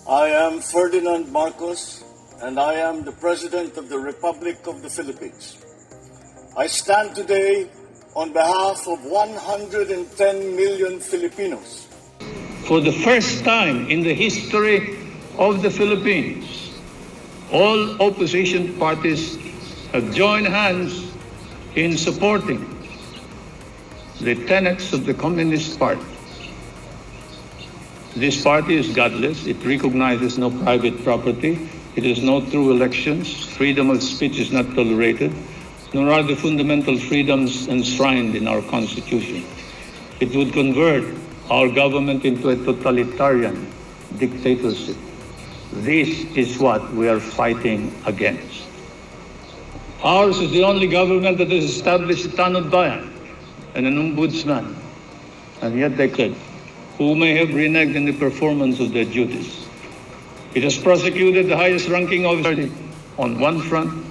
I am Ferdinand Marcos, and I am the President of the Republic of the Philippines. I stand today on behalf of 110 million Filipinos. For the first time in the history of the Philippines, all opposition parties have joined hands in supporting the tenets of the Communist Party. This party is godless. It recognizes no private property. It has no true elections. Freedom of speech is not tolerated, nor are the fundamental freedoms enshrined in our Constitution. It would convert our government into a totalitarian dictatorship. This is what we are fighting against. Ours is the only government that has established a tanod bayan and an ombudsman, and yet they could, who may have reneged in the performance of their duties. It has prosecuted the highest-ranking officer on one front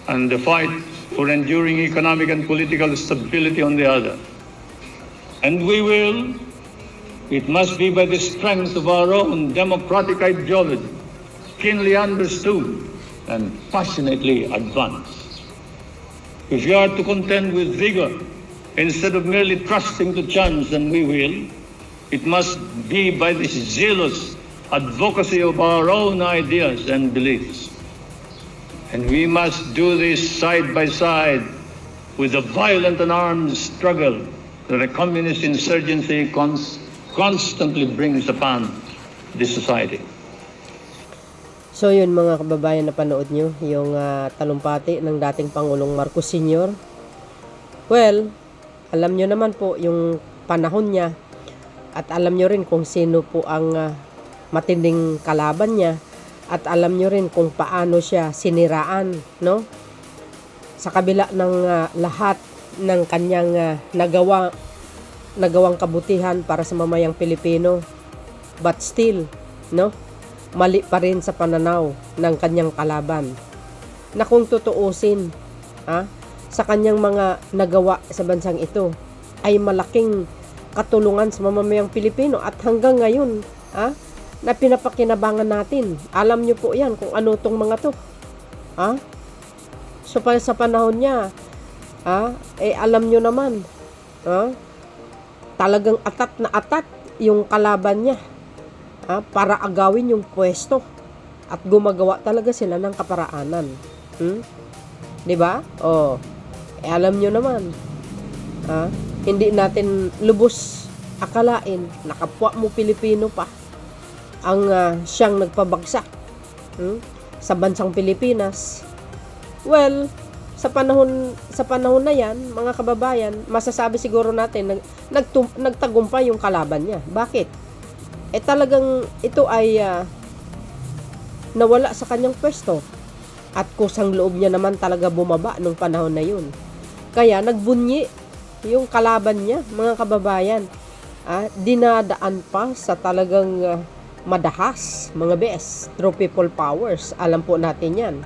and the fight for enduring economic and political stability on the other. And we will, it must be by the strength of our own democratic ideology, keenly understood and passionately advanced. If you are to contend with vigor, instead of merely trusting to chance, then we will. It must be by this zealous advocacy of our own ideas and beliefs. And we must do this side by side with the violent and armed struggle that the communist insurgency constantly brings upon this society. So yun mga kababayan, na panood nyo yung talumpati ng dating Pangulong Marcos Sr. Well, alam nyo naman po yung panahon niya at alam nyo rin kung sino po ang matinding kalaban niya at alam nyo rin kung paano siya siniraan, no? Sa kabila ng lahat ng kanyang nagawang kabutihan para sa mamayang Pilipino, but still, no? Mali pa rin sa pananaw ng kanyang kalaban. Na kung tutuusin, sa kanyang mga nagawa sa bansang ito ay malaking katulungan sa mamamayang Pilipino at hanggang ngayon, na pinapakinabangan natin. Alam nyo po yan kung ano tong mga to. So sa panahon niya, alam nyo naman, talagang atat na atat yung kalaban niya. Para agawin yung pwesto at gumagawa talaga sila ng kaparaanan. 'Di ba? Alam nyo naman. Hindi natin lubos akalain na kapwa mo Pilipino pa ang siyang nagpabagsak sa bansang Pilipinas. Well, sa panahon na 'yan, mga kababayan, masasabi siguro natin nagtagumpay yung kalaban niya. Bakit? Talagang ito ay nawala sa kanyang pwesto at kusang loob niya naman talaga bumaba nung panahon na yun. Kaya nagbunyi yung kalaban niya, mga kababayan. Dinadaan pa sa talagang madahas, mga bes, through people powers. Alam po natin yan.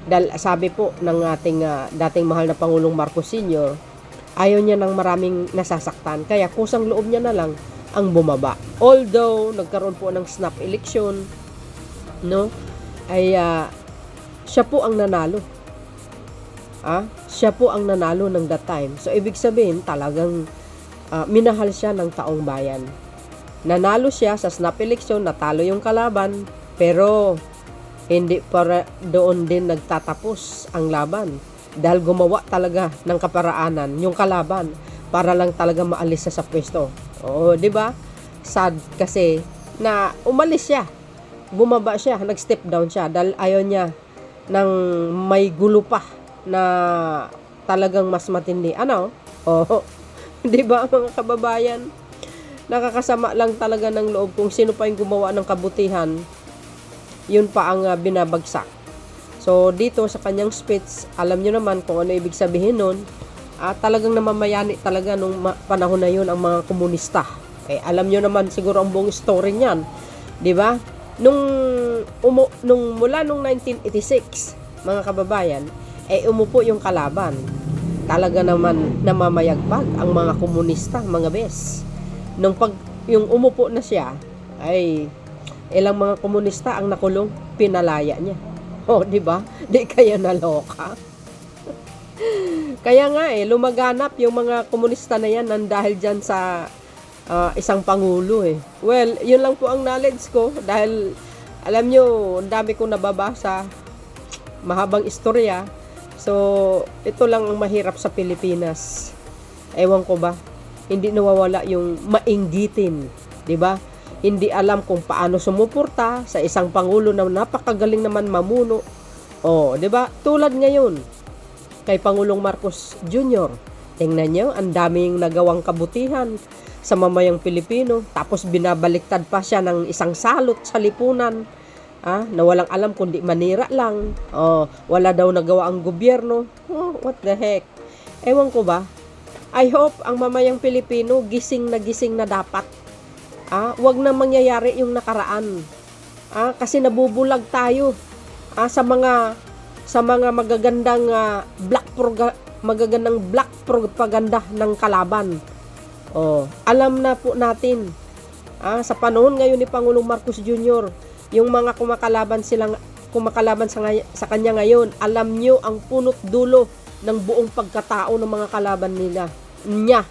Dahil sabi po ng ating dating mahal na Pangulong Marcos Sr., ayaw niya ng maraming nasasaktan. Kaya kusang loob niya na lang ang bumaba. Although nagkaroon po ng snap election, no? Ay siya po ang nanalo. Siya po ang nanalo ng that time. So ibig sabihin talagang minahal siya ng taong bayan. Nanalo siya sa snap election, natalo yung kalaban, pero hindi para doon din nagtatapos ang laban. Dahil gumawa talaga ng kaparaanan yung kalaban para lang talaga maalis sa pwesto. Di ba? Sad kasi na umalis siya. Bumaba siya, nag-step down siya dahil ayaw niya ng may gulo pa na talagang mas matindi. Di ba mga kababayan? Nakakasama lang talaga ng loob kung sino pa yung gumawa ng kabutihan, yun pa ang binabagsak. So dito sa kanyang speech, alam nyo naman kung ano ibig sabihin nun. Talagang namamayani talaga nung panahon na yun ang mga komunista. Alam nyo naman siguro ang buong story niyan, di ba? Nung mula nung 1986, mga kababayan, umupo yung kalaban. Talaga naman namamayagpag ang mga komunista, mga bes. Yung umupo na siya, ay Ilang mga komunista ang nakulong, pinalaya niya. Oh, di ba? Di kaya naloka. Kaya nga lumaganap yung mga komunista na yan dahil dyan sa isang pangulo eh. Well, yun lang po ang knowledge ko dahil alam nyo, ang dami kong nababasa, mahabang istorya. So, ito lang ang mahirap sa Pilipinas. Ewan ko ba, hindi nawawala yung mainggitin, di ba? Hindi alam kung paano sumuporta sa isang pangulo na napakagaling naman mamuno. Oh, 'di ba? Tulad ngayon kay Pangulong Marcos Jr. Tingnan niyo, ang daming nagawang kabutihan sa mamayang Pilipino, tapos binabaliktad pa siya ng isang salot sa lipunan. Na walang alam kundi manira lang. Oh, wala daw nagawa ang gobyerno. Oh, what the heck? Ewan ko ba? I hope ang mamayang Pilipino gising na dapat. Wag na mangyayari yung nakaraan. Kasi nabubulag tayo sa mga magagandang black propaganda ng kalaban. Alam na po natin sa panahon ngayon ni Pangulong Marcos Jr., yung mga kumakalaban sa kanya ngayon, alam nyo ang punot dulo ng buong pagkatao ng mga kalaban niya.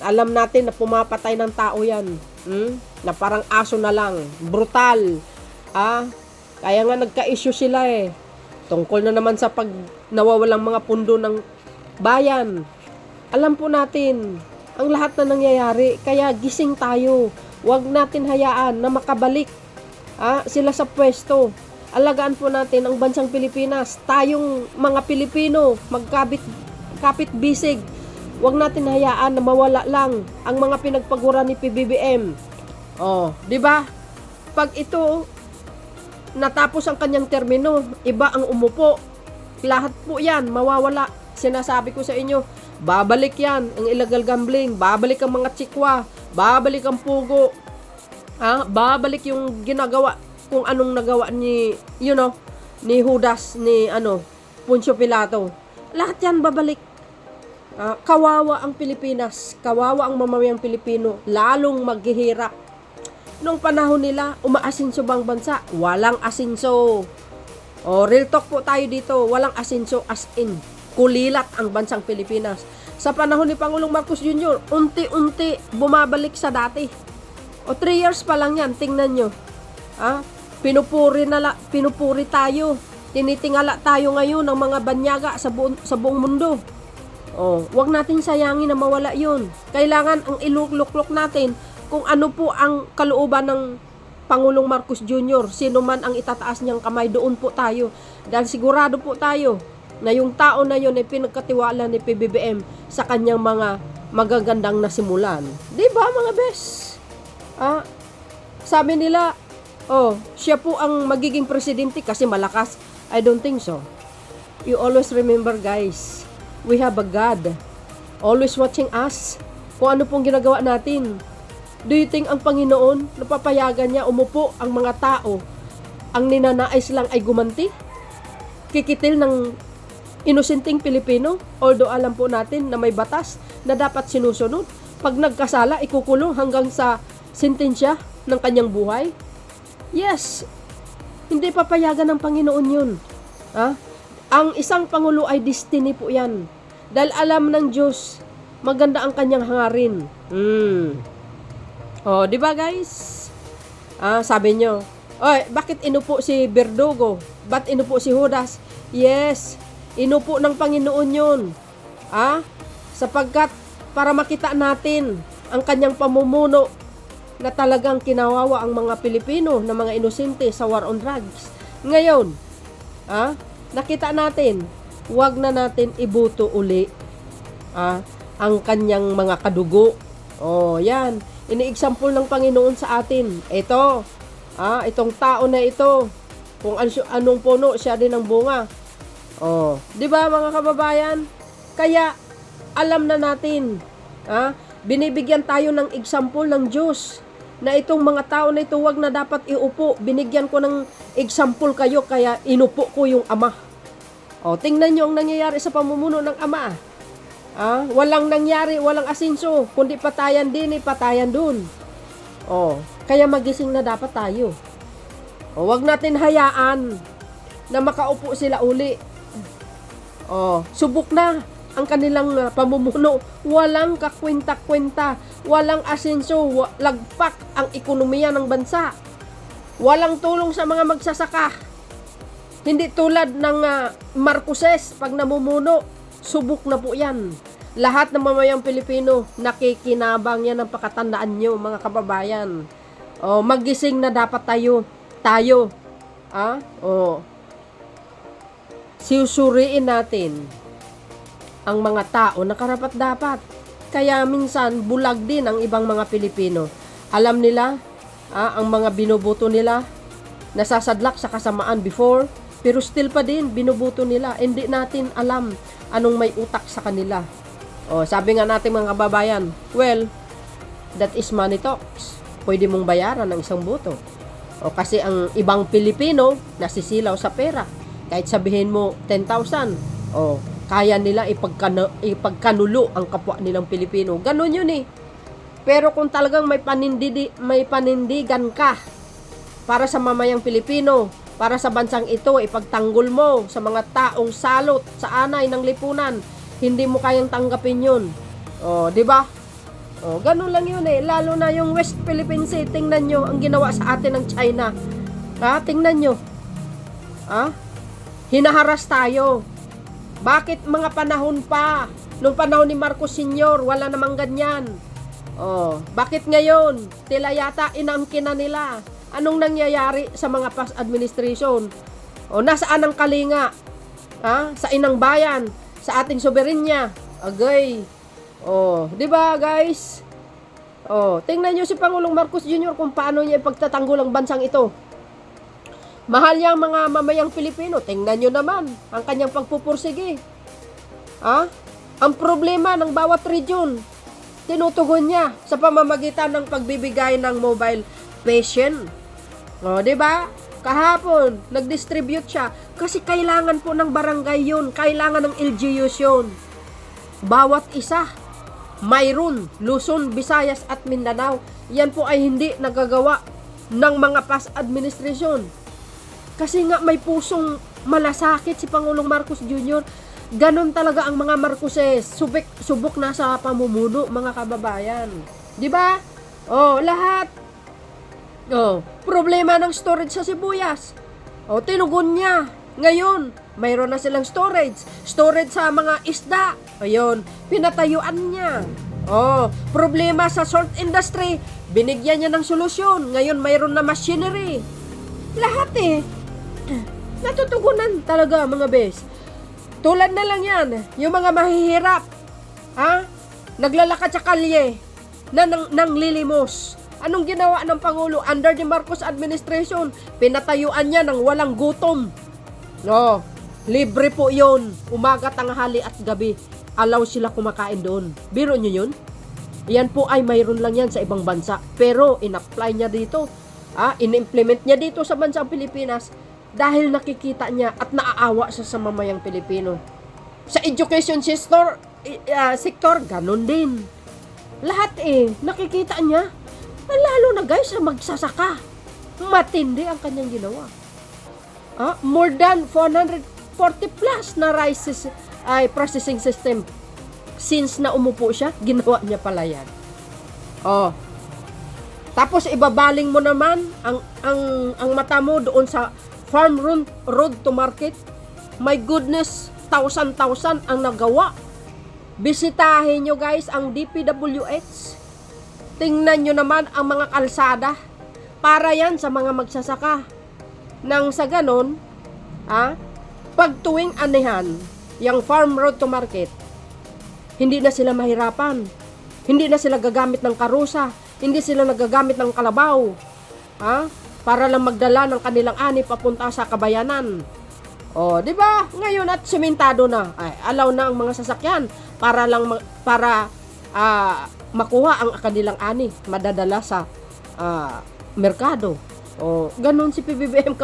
Alam natin na pumapatay ng tao yan. Na parang aso na lang. Brutal. Kaya nga nagka-issue sila tungkol na naman sa pag nawawalang mga pundo ng bayan. Alam po natin ang lahat na nangyayari. Kaya gising tayo. Huwag natin hayaan na makabalik sila sa pwesto. Alagaan po natin ang bansang Pilipinas. Tayong mga Pilipino, kapit bisig. Huwag natin hayaan na mawala lang ang mga pinagpagura ni PBBM. Di ba? Pag ito natapos ang kanyang termino, iba ang umupo. Lahat po 'yan mawawala. Sinasabi ko sa inyo, babalik 'yan ang illegal gambling, babalik ang mga tsikwa, babalik ang pugo. Babalik yung ginagawa kung anong nagawa ni ni Judas, ni Poncio Pilato. Lahat 'yan babalik. Kawawa ang Pilipinas, kawawa ang mamamayang Pilipino, lalong maghihirap. Nung panahon nila, umaasinso bang bansa? Walang asinso. Real talk po tayo dito, walang asinso as in. Kulilat ang bansang Pilipinas. Sa panahon ni Pangulong Marcos Jr., unti-unti bumabalik sa dati. 3 years pa lang yan, tingnan nyo. Pinupuri tayo. Tinitingala tayo ngayon ng mga banyaga sa buong mundo. Wag natin sayangin na mawala yun. Kailangan ang iluklok natin kung ano po ang kalooban ng Pangulong Marcos Jr. Sino man ang itataas niyang kamay, doon po tayo. Dahil sigurado po tayo na yung tao na yun ay pinagkatiwala ni PBBM sa kanyang mga magagandang nasimulan. Di ba mga bes? Sabi nila, siya po ang magiging presidente kasi malakas. I don't think so. You always remember, guys, we have a God always watching us. Kung ano pong ginagawa natin. Do you think ang Panginoon, napapayagan niya umupo ang mga tao, ang ninanais lang ay gumanti? Kikitil ng inosenteng Pilipino? Although alam po natin na may batas na dapat sinusunod. Pag nagkasala, ikukulong hanggang sa sentensya ng kanyang buhay? Yes, hindi papayagan ng Panginoon yun. Ang isang Pangulo ay destiny po yan. Dahil alam ng Diyos, maganda ang kanyang hangarin. Di ba guys? Sabi nyo, bakit inupo si Verdugo? Ba't inupo si Judas? Yes, inupo ng Panginoon yun. Sapagkat para makita natin ang kanyang pamumuno na talagang kinawawa ang mga Pilipino na mga inosente sa war on drugs. Ngayon, nakita natin, wag na natin ibuto uli ang kanyang mga kadugo. Yan. Ini-example ng Panginoon sa atin. Ito, itong tao na ito, kung anong puno, siya din ang bunga. Di ba mga kababayan? Kaya, alam na natin, binibigyan tayo ng example ng Diyos na itong mga tao na ito, wag na dapat iupo. Binigyan ko ng example kayo, kaya inupo ko yung Ama. Tingnan nyo ang nangyayari sa pamumuno ng Ama. Walang nangyari, walang asinso, kundi patayan din, patayan dun. Kaya magising na dapat tayo. O, wag natin hayaan na makaupo sila uli. O, subok na ang kanilang pamumuno. Walang kakwenta-kwenta, walang asenso, lagpak ang ekonomiya ng bansa. Walang tulong sa mga magsasaka. Hindi tulad ng Marcoses pag namumuno, subok na po yan. Lahat ng mamayang Pilipino, nakikinabang yan ang pakatandaan nyo, mga kababayan. O, magising na dapat tayo. Susuriin natin ang mga tao na karapat-dapat. Kaya minsan, bulag din ang ibang mga Pilipino. Alam nila, ang mga binubuto nila, nasasadlak sa kasamaan before, pero still pa din, binubuto nila. Hindi natin alam anong may utak sa kanila. O, sabi nga natin mga kababayan, well, that is money talks. Pwede mong bayaran ng isang boto. O, kasi ang ibang Pilipino, nasisilaw sa pera. Kahit sabihin mo 10,000, o, kaya nila ipagkanulo ang kapwa nilang Pilipino. Ganun yun eh. Pero kung talagang may panindigan ka para sa mamayang Pilipino, para sa bansang ito, ipagtanggol mo sa mga taong salot sa anay ng lipunan, hindi mo kayang tanggapin yun. O, di ba? O, ganun lang yun eh. Lalo na yung West Philippine Sea, tingnan nyo ang ginawa sa atin ng China. Tingnan nyo. Hinaharas tayo. Bakit mga panahon pa? Nung panahon ni Marcos Sr., wala namang ganyan. Bakit ngayon? Tila yata inangkin na nila. Anong nangyayari sa mga past administration? Nasaan ang kalinga? Sa inang bayan? Sa ating soberenya? Agay. Di ba guys? Tingnan nyo si Pangulong Marcos Jr. kung paano niya ipagtatanggol ang bansang ito. Mahal niya ang mga mamayang Pilipino. Tingnan nyo naman ang kanyang pagpupursige. Ang problema ng bawat region, tinutugon niya sa pamamagitan ng pagbibigay ng mobile pension. Di ba? Kahapon, nag-distribute siya kasi kailangan po ng barangay yun. Kailangan ng LGUs yun. Bawat isa, mayroon, Luzon, Visayas at Mindanao. Yan po ay hindi nagagawa ng mga past administration. Kasi nga may pusong malasakit si Pangulong Marcos Jr. Ganon talaga ang mga Marcoses. Subok na sa pamumuno, mga kababayan. Di ba? Lahat. Problema ng storage sa sibuyas. Tinugon niya. Ngayon, mayroon na silang storage. Storage sa mga isda. Ayun, pinatayuan niya. Problema sa salt industry. Binigyan niya ng solusyon. Ngayon, mayroon na machinery. Lahat eh. Natutugunan talaga mga bes. Tulad na lang yan, yung mga mahihirap, naglalakad sa kalye, nang lilimos. Anong ginawa ng Pangulo under the Marcos administration? Pinatayuan niya ng walang gutom. Libre po yon. Umaga, tanghali at gabi. Allow sila kumakain doon. Biro nyo yun? Yan po ay mayroon lang yan sa ibang bansa. Pero in-apply niya dito. In-implement niya dito sa bansang Pilipinas. Dahil nakikita niya at naaawa siya sa mamayang Pilipino. Sa education sector, ganun din. Lahat nakikita niya. Lalo na guys, sa magsasaka. Matindi ang kanyang ginawa. More than 440 plus na rice processing system. Since na umupo siya, ginawa niya pala yan. Tapos ibabaling mo naman ang mata mo doon sa farm road to market. My goodness, 1,000 ang nagawa. Bisitahin nyo guys ang DPWH. Tingnan nyo naman ang mga kalsada. Para yan sa mga magsasaka. Nang sa ganon, pag tuwing anihan, yung farm road to market, hindi na sila mahirapan. Hindi na sila gagamit ng karusa. Hindi sila nagagamit ng kalabaw. Para lang magdala ng kanilang ani papunta sa kabayanan. Di ba? Ngayon at sementado na. Allow na ang mga sasakyan para makuha ang kanilang ani, madadala sa merkado. Ganon si PBBM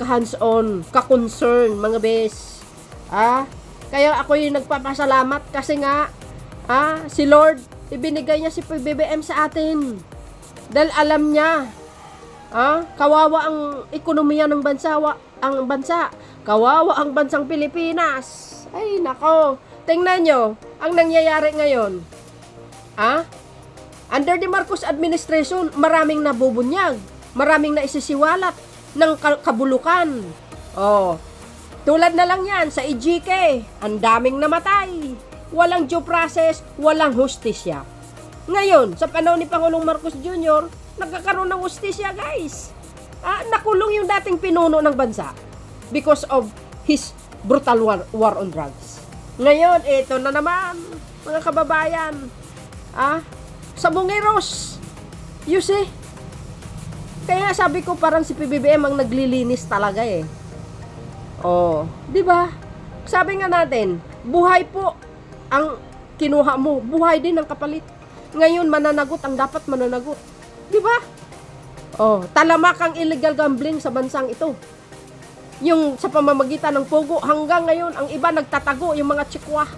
ka-hands-on, ka-concern, mga bes. Kaya ako yung nagpapasalamat kasi nga si Lord, ibinigay niya si PBBM sa atin. Dahil alam niya Kawawa ang ekonomiya ng bansa. Kawawa ang bansang Pilipinas. Ay, nako. Tingnan nyo, ang nangyayari ngayon. Under the Marcos administration, maraming nabubunyag. Maraming naisisiwalat ng kabulukan. Tulad na lang yan sa EJK. Ang daming namatay. Walang due process, walang hustisya. Ngayon, sa panahon ni Pangulong Marcos Jr., nagkakaroon ng hustisya, guys. Nakulong yung dating pinuno ng bansa because of his brutal war on drugs. Ngayon, ito na naman, mga kababayan. Sabongeros. You see? Kaya sabi ko parang si PBBM ang naglilinis talaga eh. Di ba? Sabi nga natin, buhay po ang kinuha mo, buhay din ang kapalit. Ngayon mananagot ang dapat mananagot. Di ba? Talamak ang illegal gambling sa bansang ito. Yung sa pamamagitan ng Pogo, hanggang ngayon ang iba nagtatago, yung mga tsikwa.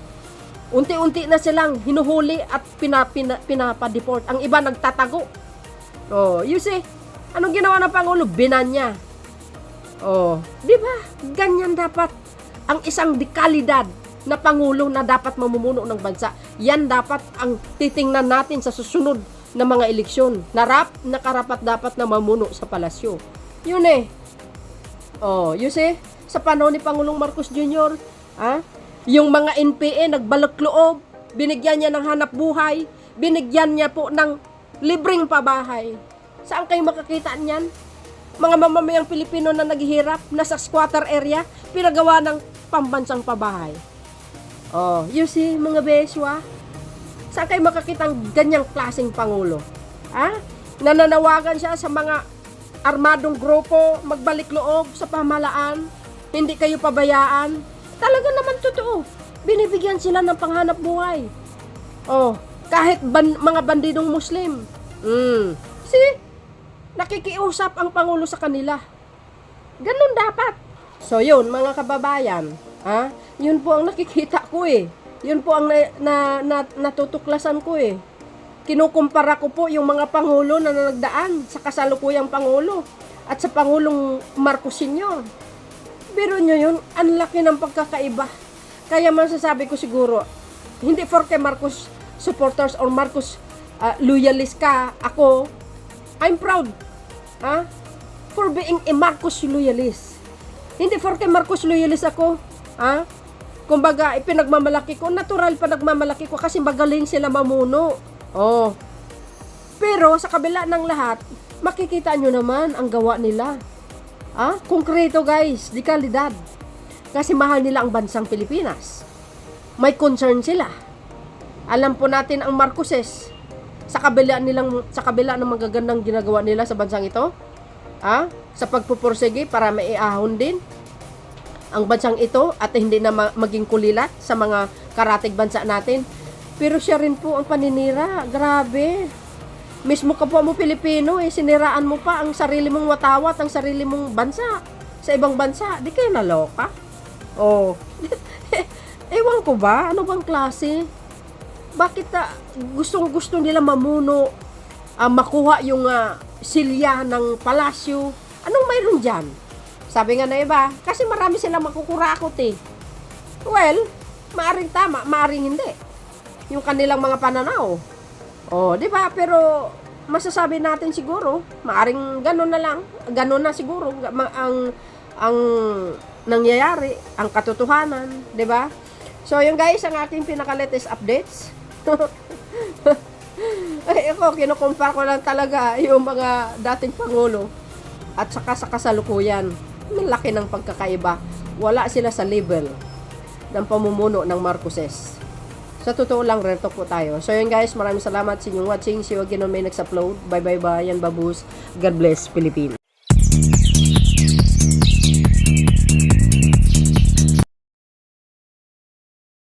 Unti-unti na silang hinuhuli at pinapadeport. Ang iba nagtatago. You see, anong ginawa ng Pangulo? Binanya. Di ba? Ganyan dapat ang isang dekalidad na Pangulo na dapat mamumuno ng bansa. Yan dapat ang titingnan natin sa susunod na mga eleksyon. Nakarapat dapat na mamuno sa palasyo. Yun eh. You see, sa panahon ni Pangulong Marcos Jr., yung mga NPA nagbalak loob, binigyan niya ng hanap buhay, binigyan niya po ng libreng pabahay. Saan kayo makakita niyan? Mga mamamayang Pilipino na naghihirap, nasa squatter area, pinagawa ng pambansang pabahay. You see, mga beswa, saan kayo makakita ang ganyang klaseng Pangulo? Nananawagan siya sa mga armadong grupo, magbalik loob sa pamahalaan, hindi kayo pabayaan. Talaga naman totoo. Binibigyan sila ng panghanap buhay. Kahit mga bandidong Muslim. See? Nakikiusap ang Pangulo sa kanila. Ganun dapat. So yun, mga kababayan, yun po ang nakikita ko eh. Yun po ang natutuklasan ko eh. Kinukumpara ko po yung mga Pangulo na nagdaan sa kasalukuyang Pangulo at sa Pangulong Marcos Sr. Pero nyo yun, ang laki ng pagkakaiba. Kaya masasabi ko siguro, hindi forke Marcos supporters or Marcos loyalist ka, ako, I'm proud for being a Marcos loyalist. Hindi forke Marcos loyalist ako, kumbaga, ipinagmamalaki ko, natural pa nagmamalaki ko kasi magaling sila mamuno. Pero sa kabila ng lahat, makikita nyo naman ang gawa nila. Konkreto guys, di kalidad. Kasi mahal nila ang bansang Pilipinas. May concern sila. Alam po natin ang Marcoses, sa kabila ng magagandang ginagawa nila sa bansang ito, sa pagpupursige para maiahon din ang bansang ito at hindi na maging kulilat sa mga karatig bansa natin. Pero siya rin po ang paninira. Grabe. Mismo kapwa mo Pilipino, siniraan mo pa ang sarili mong watawat, ang sarili mong bansa sa ibang bansa. Di kayo naloka? Ewan ko ba? Ano bang klase? Bakit gustong-gusto nila mamuno, makuha yung silya ng palasyo? Anong mayroon dyan? Sabi nga na iba, kasi marami silang makukurakot eh. Well, maaring tama, maaring hindi. Yung kanilang mga pananaw. Di ba? Pero masasabi natin siguro, maaring gano'n na lang, gano'n na siguro ang nangyayari, ang katotohanan, di ba? So, yung guys, ang aking pinaka-latest updates. Ako, kinukumpara ko lang talaga yung mga dating Pangulo at saka sa kasalukuyan. Malaki ng pagkakaiba. Wala sila sa level ng pamumuno ng Marcoses. Sa totoo lang, reto po tayo. So yun guys, maraming salamat sa inyong watching. See you again on my next upload. Bye bye bye. Yan babus. God bless Philippines.